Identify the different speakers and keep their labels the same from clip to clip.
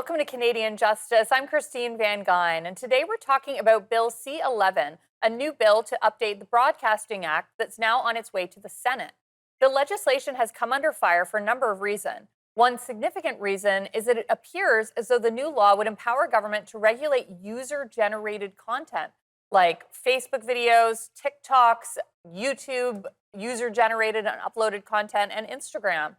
Speaker 1: welcome to Canadian Justice. I'm Christine Van Gyn, and today we're talking about Bill C-11, a new bill to update the Broadcasting Act that's now on its way to the Senate. The legislation has come under fire for a number of reasons. One significant reason is that it appears as though the new law would empower government to regulate user-generated content, like Facebook videos, TikToks, YouTube, user-generated and uploaded content, and Instagram.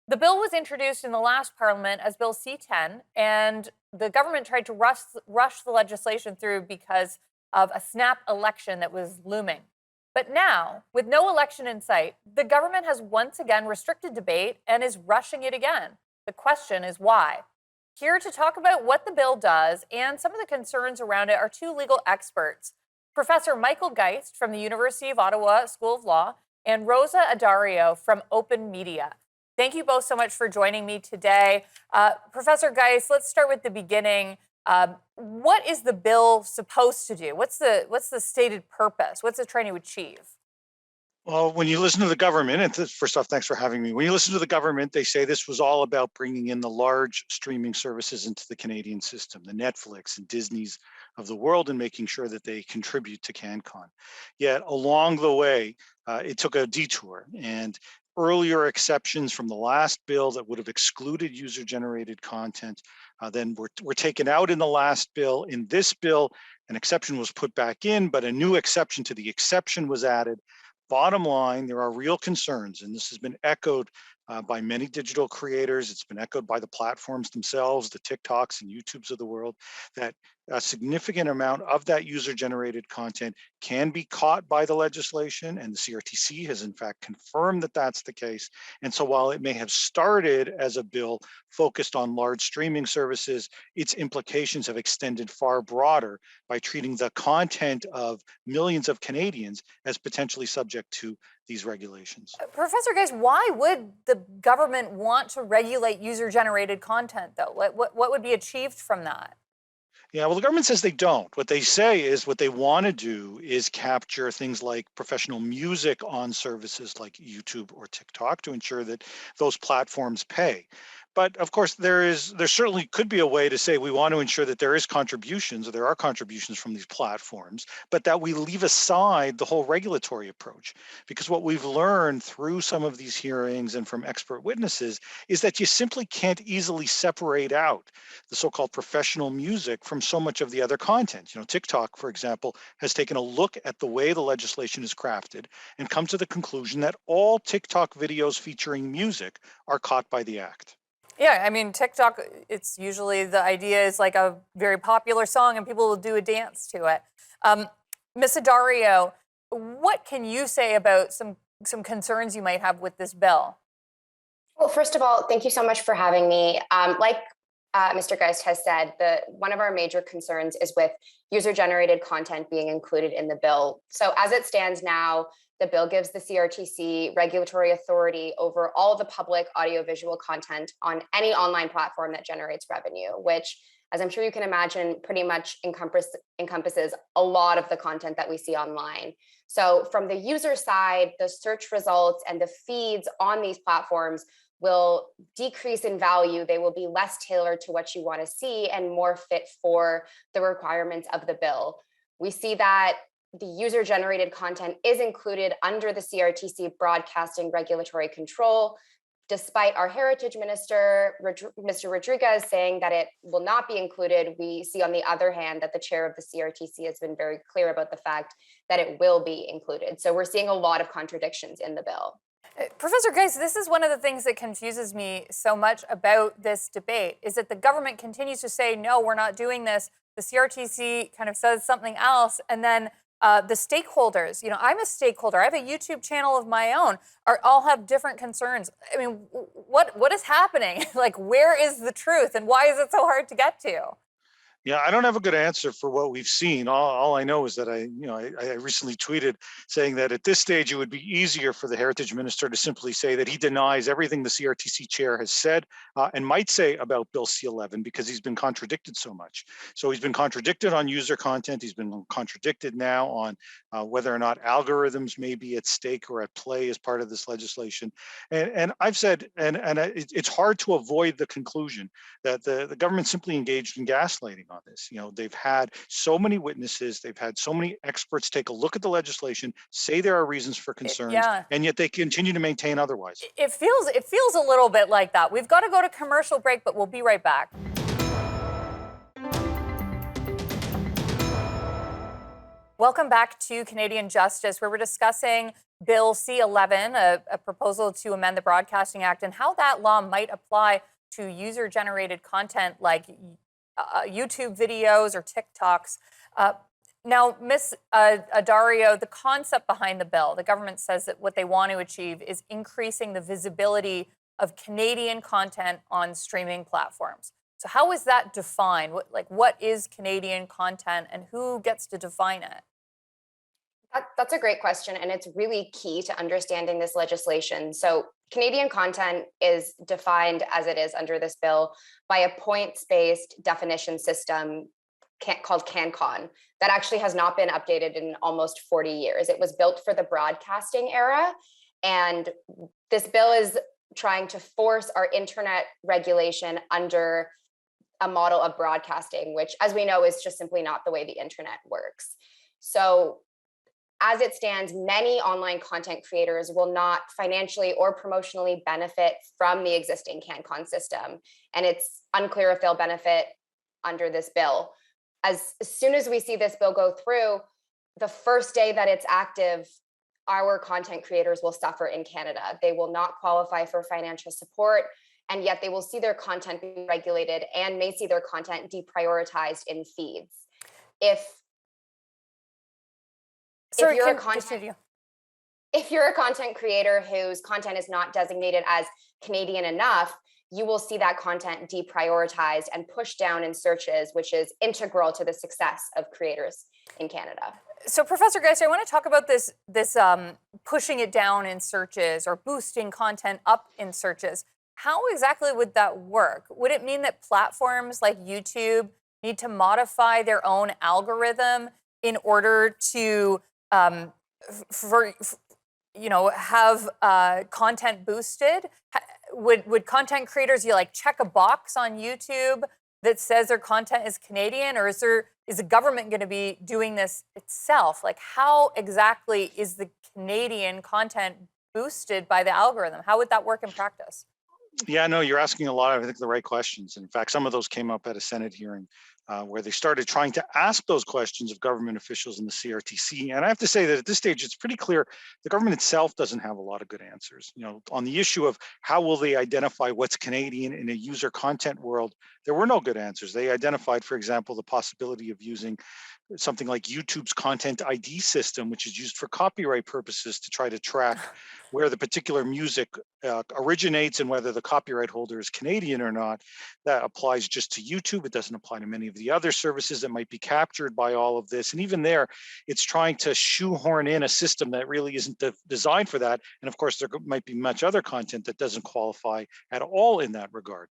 Speaker 1: The bill was introduced in the last parliament as Bill C-10, and the government tried to rush the legislation through because of a snap election that was looming. But now, with no election in sight, the government has once again restricted debate and is rushing it again. The question is why? Here to talk about what the bill does and some of the concerns around it are two legal experts, Professor Michael Geist from the University of Ottawa School of Law and Rosa Addario from Open Media. Thank you both so much for joining me today. Professor Geist, let's start with the beginning. What is the bill supposed to do? What's the stated purpose? What's it trying to achieve?
Speaker 2: Well, when you listen to the government, and first off, thanks for having me. When you listen to the government, they say this was all about bringing in the large streaming services into the Canadian system, the Netflix and Disney's of the world, and making sure that they contribute to CanCon. Yet along the way, it took a detour, and earlier exceptions from the last bill that would have excluded user-generated content then were taken out in the last bill. In this bill, an exception was put back in, but a new exception to the exception was added. Bottom line, there are real concerns, and this has been echoed by many digital creators. It's been echoed by the platforms themselves, the TikToks and YouTubes of the world, that a significant amount of that user-generated content can be caught by the legislation, and the CRTC has in fact confirmed that that's the case. And so while it may have started as a bill focused on large streaming services, its implications have extended far broader by treating the content of millions of Canadians as potentially subject to these regulations.
Speaker 1: Professor Geist, why would the government want to regulate user-generated content, though? What would be achieved from that?
Speaker 2: Yeah, well, the government says they don't. What they say is what they want to do is capture things like professional music on services like YouTube or TikTok to ensure that those platforms pay. But of course, there certainly could be a way to say we want to ensure that there are contributions from these platforms, but that we leave aside the whole regulatory approach. Because what we've learned through some of these hearings and from expert witnesses is that you simply can't easily separate out the so-called professional music from so much of the other content. You know, TikTok, for example, has taken a look at the way the legislation is crafted and come to the conclusion that all TikTok videos featuring music are caught by the act.
Speaker 1: Yeah, I mean, TikTok, it's usually the idea is like a very popular song and people will do a dance to it. Ms. Addario, what can you say about some concerns you might have with this bill?
Speaker 3: Well, first of all, thank you so much for having me. Like Mr. Geist has said, one of our major concerns is with user-generated content being included in the bill. So as it stands now, the bill gives the CRTC regulatory authority over all the public audiovisual content on any online platform that generates revenue, which, as I'm sure you can imagine, pretty much encompasses a lot of the content that we see online. So from the user side, the search results and the feeds on these platforms will decrease in value. They will be less tailored to what you want to see and more fit for the requirements of the bill. We see that the user-generated content is included under the CRTC broadcasting regulatory control, despite our heritage minister, Mr. Rodriguez, saying that it will not be included. We see, on the other hand, that the chair of the CRTC has been very clear about the fact that it will be included. So we're seeing a lot of contradictions in the bill.
Speaker 1: Professor Geist, this is one of the things that confuses me so much about this debate, is that the government continues to say, no, we're not doing this. The CRTC kind of says something else, and then the stakeholders, you know, I'm a stakeholder. I have a YouTube channel of my own, all have different concerns. I mean, what is happening? Like, where is the truth and why is it so hard to get to?
Speaker 2: Yeah, I don't have a good answer for what we've seen. All I know is that I recently tweeted saying that at this stage it would be easier for the heritage minister to simply say that he denies everything the CRTC chair has said and might say about Bill C-11 because he's been contradicted so much. So he's been contradicted on user content. He's been contradicted now on whether or not algorithms may be at stake or at play as part of this legislation. And I've said, it's hard to avoid the conclusion that the government simply engaged in gaslighting on this. They've had so many witnesses, they've had so many experts take a look at the legislation, say there are reasons for concerns,
Speaker 1: Yeah,
Speaker 2: and yet they continue to maintain otherwise.
Speaker 1: it feels a little bit like that. We've got to go to commercial break, but we'll be right back. Welcome back to Canadian Justice, where we're discussing Bill C-11, a proposal to amend the Broadcasting Act, and how that law might apply to user-generated content like YouTube videos or TikToks. Now, Ms. Adario, the concept behind the bill, the government says that what they want to achieve is increasing the visibility of Canadian content on streaming platforms. So how is that defined? What is Canadian content and who gets to define it?
Speaker 3: That's a great question, and it's really key to understanding this legislation. So Canadian content is defined as it is under this bill by a points-based definition system called CanCon that actually has not been updated in almost 40 years. It was built for the broadcasting era, and this bill is trying to force our internet regulation under a model of broadcasting, which, as we know, is just simply not the way the internet works. So as it stands, many online content creators will not financially or promotionally benefit from the existing CanCon system. And it's unclear if they'll benefit under this bill. As soon as we see this bill go through, the first day that it's active, our content creators will suffer in Canada. They will not qualify for financial support, and yet they will see their content be regulated and may see their content deprioritized in feeds. If you're a content creator whose content is not designated as Canadian enough, you will see that content deprioritized and pushed down in searches, which is integral to the success of creators in Canada.
Speaker 1: So, Professor Geist, I want to talk about this pushing it down in searches or boosting content up in searches. How exactly would that work? Would it mean that platforms like YouTube need to modify their own algorithm in order to have content boosted? Would content creators check a box on YouTube that says their content is Canadian, or is the government going to be doing this itself? How exactly is the Canadian content boosted by the algorithm? How would that work in practice?
Speaker 2: Yeah, no, you're asking a lot of, I think, the right questions. In fact, some of those came up at a Senate hearing where they started trying to ask those questions of government officials in the CRTC. And I have to say that at this stage, it's pretty clear the government itself doesn't have a lot of good answers. On the issue of how will they identify what's Canadian in a user content world, there were no good answers. They identified, for example, the possibility of using something like YouTube's content ID system, which is used for copyright purposes to try to track where the particular music originates and whether the copyright holder is Canadian or not. That applies just to YouTube. It doesn't apply to many of the other services that might be captured by all of this. And even there, it's trying to shoehorn in a system that really isn't designed for that. And of course, there might be much other content that doesn't qualify at all in that regard.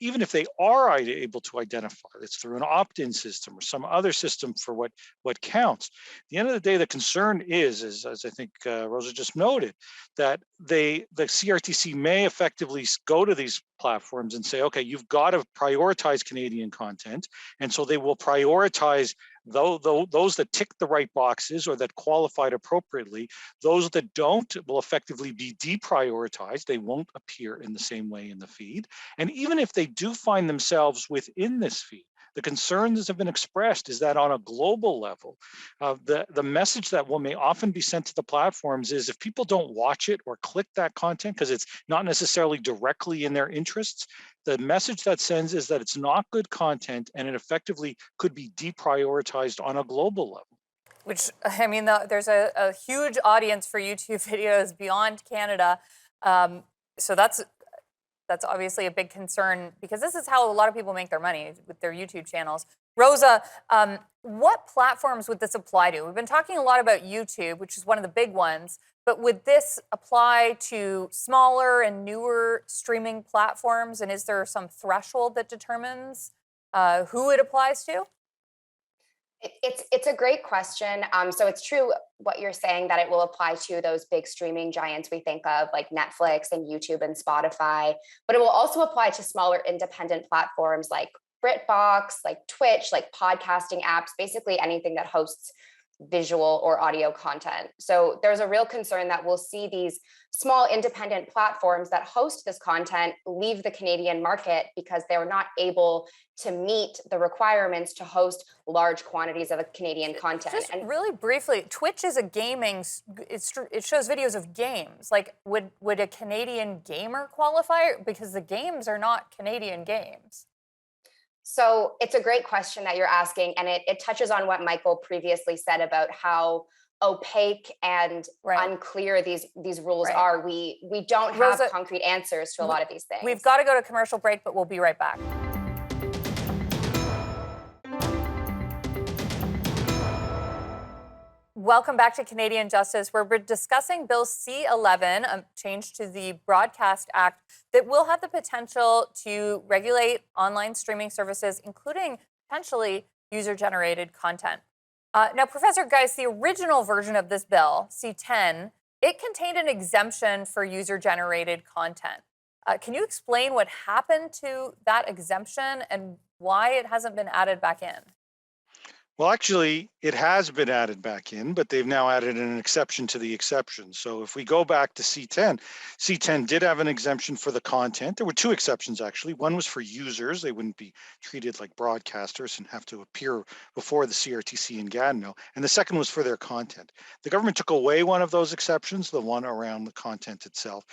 Speaker 2: Even if they are able to identify, it's through an opt-in system or some other system for what counts. At the end of the day, the concern is as I think Rosa just noted, that the CRTC may effectively go to these platforms and say, okay, you've got to prioritize Canadian content. And so they will prioritize those that tick the right boxes or that qualified appropriately. Those that don't will effectively be deprioritized. They won't appear in the same way in the feed. And even if they do find themselves within this feed, the concerns have been expressed is that on a global level, the message that may often be sent to the platforms is if people don't watch it or click that content because it's not necessarily directly in their interests, the message that sends is that it's not good content and it effectively could be deprioritized on a global level.
Speaker 1: Which, I mean, there's a huge audience for YouTube videos beyond Canada. So that's that's obviously a big concern because this is how a lot of people make their money with their YouTube channels. Rosa, what platforms would this apply to? We've been talking a lot about YouTube, which is one of the big ones, but would this apply to smaller and newer streaming platforms? And is there some threshold that determines who it applies to?
Speaker 3: It's a great question. So it's true what you're saying that it will apply to those big streaming giants we think of like Netflix and YouTube and Spotify, but it will also apply to smaller independent platforms like BritBox, like Twitch, like podcasting apps, basically anything that hosts visual or audio content. So there's a real concern that we'll see these small independent platforms that host this content leave the Canadian market because they're not able to meet the requirements to host large quantities of Canadian content.
Speaker 1: Just really briefly, Twitch is a gaming, it shows videos of games. Like, would a Canadian gamer qualify? Because the games are not Canadian games.
Speaker 3: So it's a great question that you're asking, and it touches on what Michael previously said about how opaque and unclear these rules are. We don't have concrete answers to a lot of these things.
Speaker 1: We've got to go to commercial break, but we'll be right back. Welcome back to Canadian Justice, where we're discussing Bill C-11, a change to the Broadcast Act that will have the potential to regulate online streaming services, including potentially user-generated content. Now, Professor Geist, the original version of this bill, C-10, it contained an exemption for user-generated content. Can you explain what happened to that exemption and why it hasn't been added back in?
Speaker 2: Well, actually, it has been added back in, but they've now added an exception to the exception. So if we go back to C-10, C-10 did have an exemption for the content. There were two exceptions, actually. One was for users. They wouldn't be treated like broadcasters and have to appear before the CRTC and Gatineau. And the second was for their content. The government took away one of those exceptions, the one around the content itself.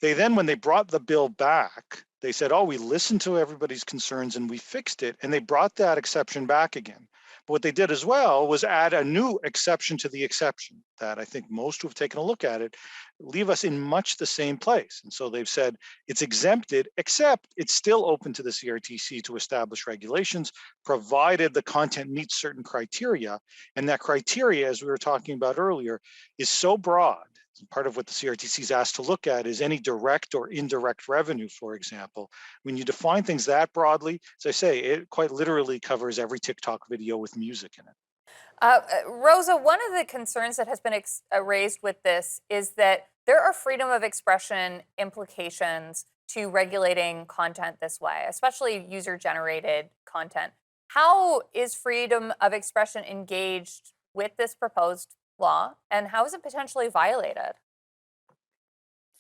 Speaker 2: They then, when they brought the bill back, they said, oh, we listened to everybody's concerns and we fixed it. And they brought that exception back again. But what they did as well was add a new exception to the exception that I think most who have taken a look at it leave us in much the same place. And so they've said it's exempted, except it's still open to the CRTC to establish regulations, provided the content meets certain criteria. And that criteria, as we were talking about earlier, is so broad. Part of what the CRTC is asked to look at is any direct or indirect revenue, for example. When you define things that broadly, as I say, it quite literally covers every TikTok video with music in it.
Speaker 1: Rosa, one of the concerns that has been raised with this is that there are freedom of expression implications to regulating content this way, especially user-generated content. How is freedom of expression engaged with this proposed law, and how is it potentially violated?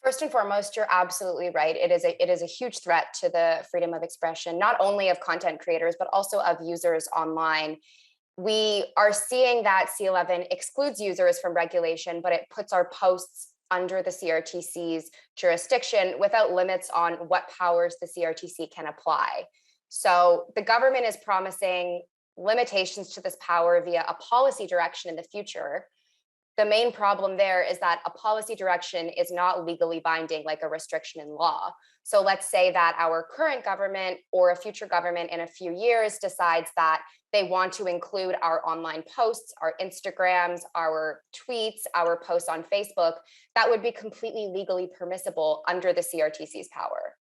Speaker 3: First and foremost, you're absolutely right. It is a huge threat to the freedom of expression, not only of content creators, but also of users online. We are seeing that C-11 excludes users from regulation, but it puts our posts under the CRTC's jurisdiction without limits on what powers the CRTC can apply. So the government is promising limitations to this power via a policy direction in the future. The main problem there is that a policy direction is not legally binding like a restriction in law. So let's say that our current government or a future government in a few years decides that they want to include our online posts, our Instagrams, our tweets, our posts on Facebook. That would be completely legally permissible under the CRTC's power.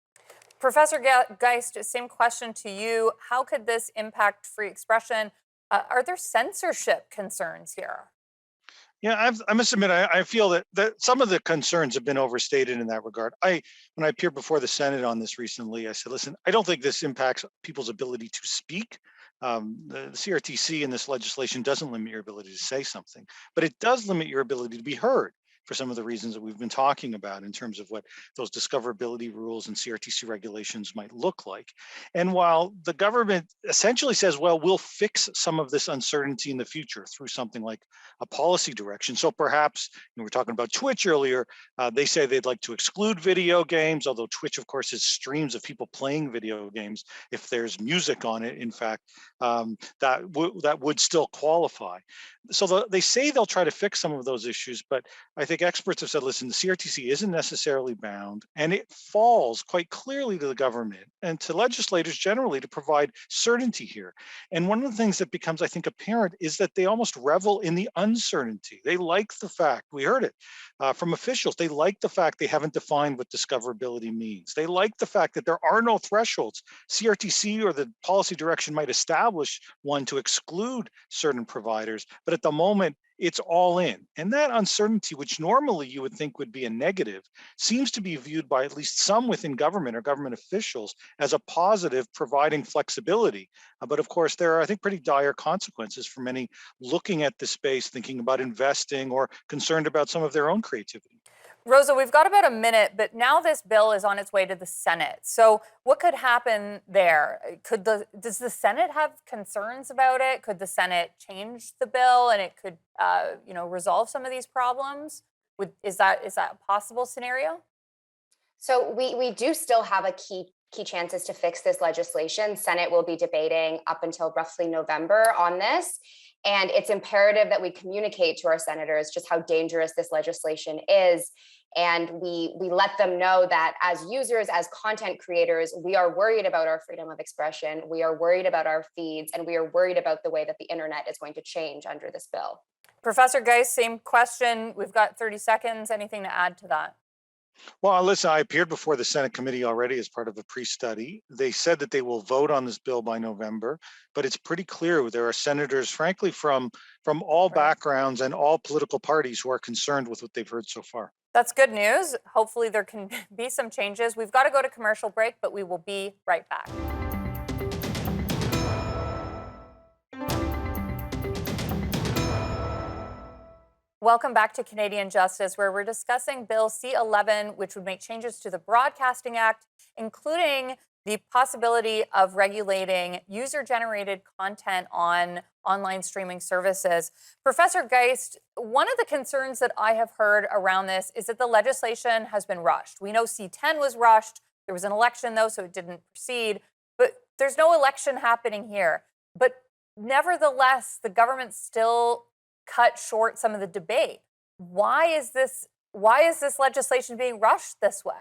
Speaker 1: Professor Geist, same question to you. How could this impact free expression? Are there censorship concerns here?
Speaker 2: Yeah, I must admit, I feel that some of the concerns have been overstated in that regard. When I appeared before the Senate on this recently, I said, listen, I don't think this impacts people's ability to speak. The CRTC in this legislation doesn't limit your ability to say something, but it does limit your ability to be heard for some of the reasons that we've been talking about in terms of what those discoverability rules and CRTC regulations might look like. And while the government essentially says, well, we'll fix some of this uncertainty in the future through something like a policy direction. So perhaps, we were talking about Twitch earlier, they say they'd like to exclude video games, although Twitch, of course, is streams of people playing video games. If there's music on it, in fact, that would still qualify. So they say they'll try to fix some of those issues, but I think think experts have said, listen, the CRTC isn't necessarily bound, and it falls quite clearly to the government and to legislators generally to provide certainty here. And one of the things that becomes, I think, apparent is that they almost revel in the uncertainty. They like the fact, we heard it from officials, they like the fact they haven't defined what discoverability means. They like the fact that there are no thresholds. CRTC or the policy direction might establish one to exclude certain providers, but at the moment, it's all in. And that uncertainty, which normally you would think would be a negative, seems to be viewed by at least some within government or government officials as a positive, providing flexibility. But of course, there are, I think, pretty dire consequences for many looking at the space, thinking about investing or concerned about some of their own creativity.
Speaker 1: Rosa, we've got about a minute, but now this bill is on its way to the Senate. So what could happen there? Does the Senate have concerns about it? Could the Senate change the bill and it could, resolve some of these problems? Is that a possible scenario?
Speaker 3: So we do still have a key chances to fix this legislation. Senate will be debating up until roughly November on this. And it's imperative that we communicate to our senators just how dangerous this legislation is. And we let them know that as users, as content creators, we are worried about our freedom of expression. We are worried about our feeds, and we are worried about the way that the internet is going to change under this bill.
Speaker 1: Professor Geist, same question. We've got 30 seconds. Anything to add to that?
Speaker 2: Well, listen, I appeared before the Senate committee already as part of a pre-study. They said that they will vote on this bill by November, but it's pretty clear there are senators, frankly, from all backgrounds and all political parties who are concerned with what they've heard so far.
Speaker 1: That's good news. Hopefully there can be some changes. We've got to go to commercial break, but we will be right back. Welcome back to Canadian Justice, where we're discussing Bill C-11, which would make changes to the Broadcasting Act, including the possibility of regulating user-generated content on online streaming services. Professor Geist, one of the concerns that I have heard around this is that the legislation has been rushed. We know C-10 was rushed. There was an election, though, so it didn't proceed. But there's no election happening here. But nevertheless, the government still cut short some of the debate. Why is this legislation being rushed this way?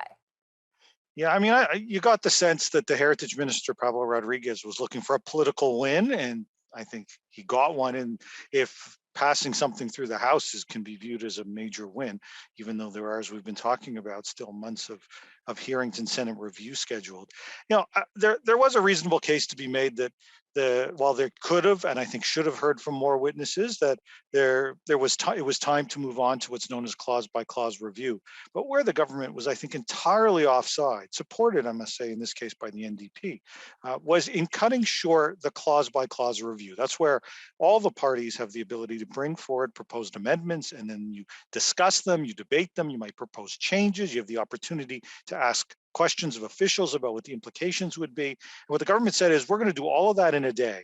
Speaker 2: Yeah, I mean, you got the sense that the Heritage Minister, Pablo Rodriguez, was looking for a political win, and I think he got one. And if passing something through the House can be viewed as a major win, even though there are, as we've been talking about, still months of hearings and Senate review scheduled. There was a reasonable case to be made that while they could have, and I think should have heard from more witnesses, that it was time to move on to what's known as clause by clause review. But where the government was, I think, entirely offside, supported, I must say, in this case by the NDP, was in cutting short the clause by clause review. That's where all the parties have the ability to bring forward proposed amendments, and then you discuss them, you debate them, you might propose changes, you have the opportunity to ask questions of officials about what the implications would be. And what the government said is, we're going to do all of that in a day.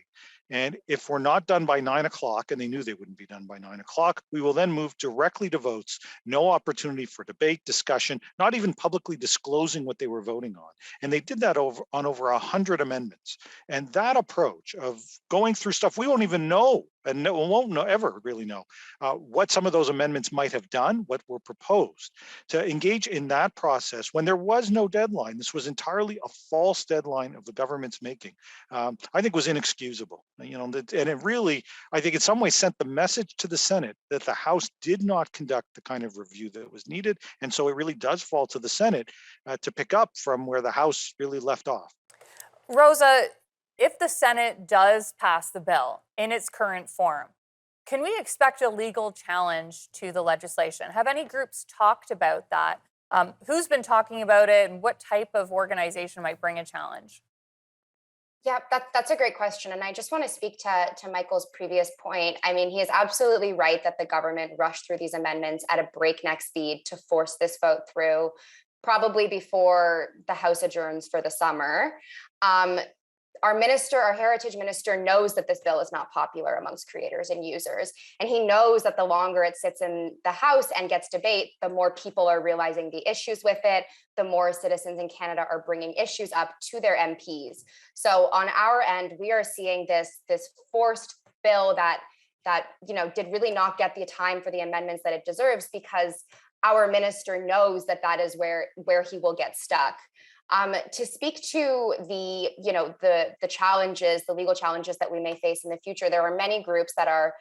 Speaker 2: And if we're not done by 9 o'clock, and they knew they wouldn't be done by 9 o'clock, we will then move directly to votes. No opportunity for debate, discussion, not even publicly disclosing what they were voting on. And they did that on over 100 amendments. And that approach of going through stuff we won't even know, and won't ever really know what some of those amendments might have done, what were proposed, to engage in that process when there was no deadline. This was entirely a false deadline of the government's making. I think was inexcusable. And it really, I think in some ways sent the message to the Senate that the House did not conduct the kind of review that was needed. And so it really does fall to the Senate to pick up from where the House really left off.
Speaker 1: Rosa, if the Senate does pass the bill in its current form, can we expect a legal challenge to the legislation? Have any groups talked about that? Who's been talking about it, and what type of organization might bring a challenge?
Speaker 3: Yeah, that's a great question. And I just want to speak to Michael's previous point. I mean, he is absolutely right that the government rushed through these amendments at a breakneck speed to force this vote through, probably before the House adjourns for the summer. Our heritage minister, knows that this bill is not popular amongst creators and users. And he knows that the longer it sits in the House and gets debate, the more people are realizing the issues with it, the more citizens in Canada are bringing issues up to their MPs. So on our end, we are seeing this forced bill that did really not get the time for the amendments that it deserves, because our minister knows that that is where he will get stuck. To speak to the challenges, the legal challenges that we may face in the future, there are many groups that are,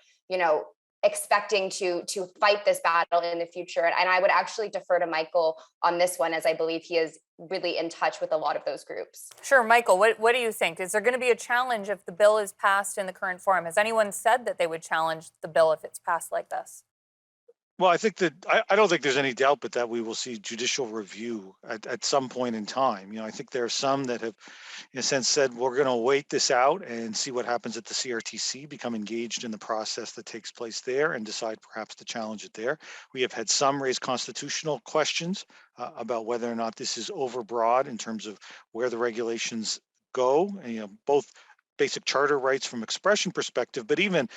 Speaker 3: expecting to fight this battle in the future. And I would actually defer to Michael on this one, as I believe he is really in touch with a lot of those groups.
Speaker 1: Sure, Michael, what do you think? Is there going to be a challenge if the bill is passed in the current form? Has anyone said that they would challenge the bill if it's passed like this?
Speaker 2: Well, I think that I don't think there's any doubt but that we will see judicial review at some point in time. I think there are some that have, in a sense, said we're going to wait this out and see what happens at the CRTC, become engaged in the process that takes place there and decide perhaps to challenge it there. We have had some raise constitutional questions about whether or not this is overbroad in terms of where the regulations go, and, both basic charter rights from expression perspective, but even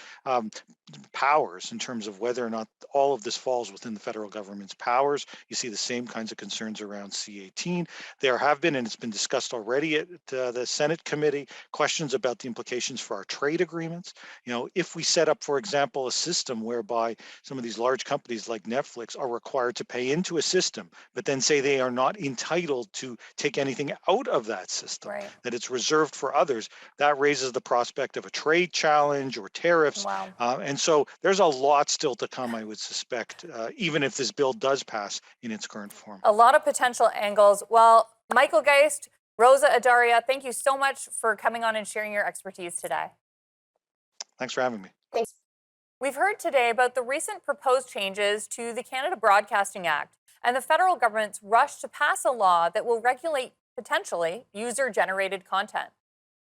Speaker 2: powers in terms of whether or not all of this falls within the federal government's powers. You see the same kinds of concerns around C-18. There have been, and it's been discussed already at the Senate committee, questions about the implications for our trade agreements. If we set up, for example, a system whereby some of these large companies like Netflix are required to pay into a system, but then say they are not entitled to take anything out of that system,
Speaker 1: Right.
Speaker 2: that it's reserved for others, that raises the prospect of a trade challenge or tariffs.
Speaker 1: Wow.
Speaker 2: And so there's a lot still to come, I would suspect, even if this bill does pass in its current form.
Speaker 1: A lot of potential angles. Well, Michael Geist, Rosa Adaria, thank you so much for coming on and sharing your expertise today.
Speaker 2: Thanks for having me.
Speaker 3: Thanks.
Speaker 1: We've heard today about the recent proposed changes to the Canada Broadcasting Act and the federal government's rush to pass a law that will regulate, potentially, user-generated content.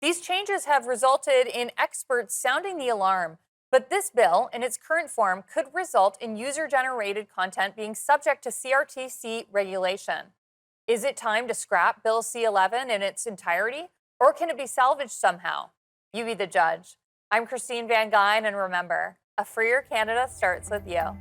Speaker 1: These changes have resulted in experts sounding the alarm, but this bill, in its current form, could result in user-generated content being subject to CRTC regulation. Is it time to scrap Bill C-11 in its entirety, or can it be salvaged somehow? You be the judge. I'm Christine Van Gyn, and remember, a freer Canada starts with you.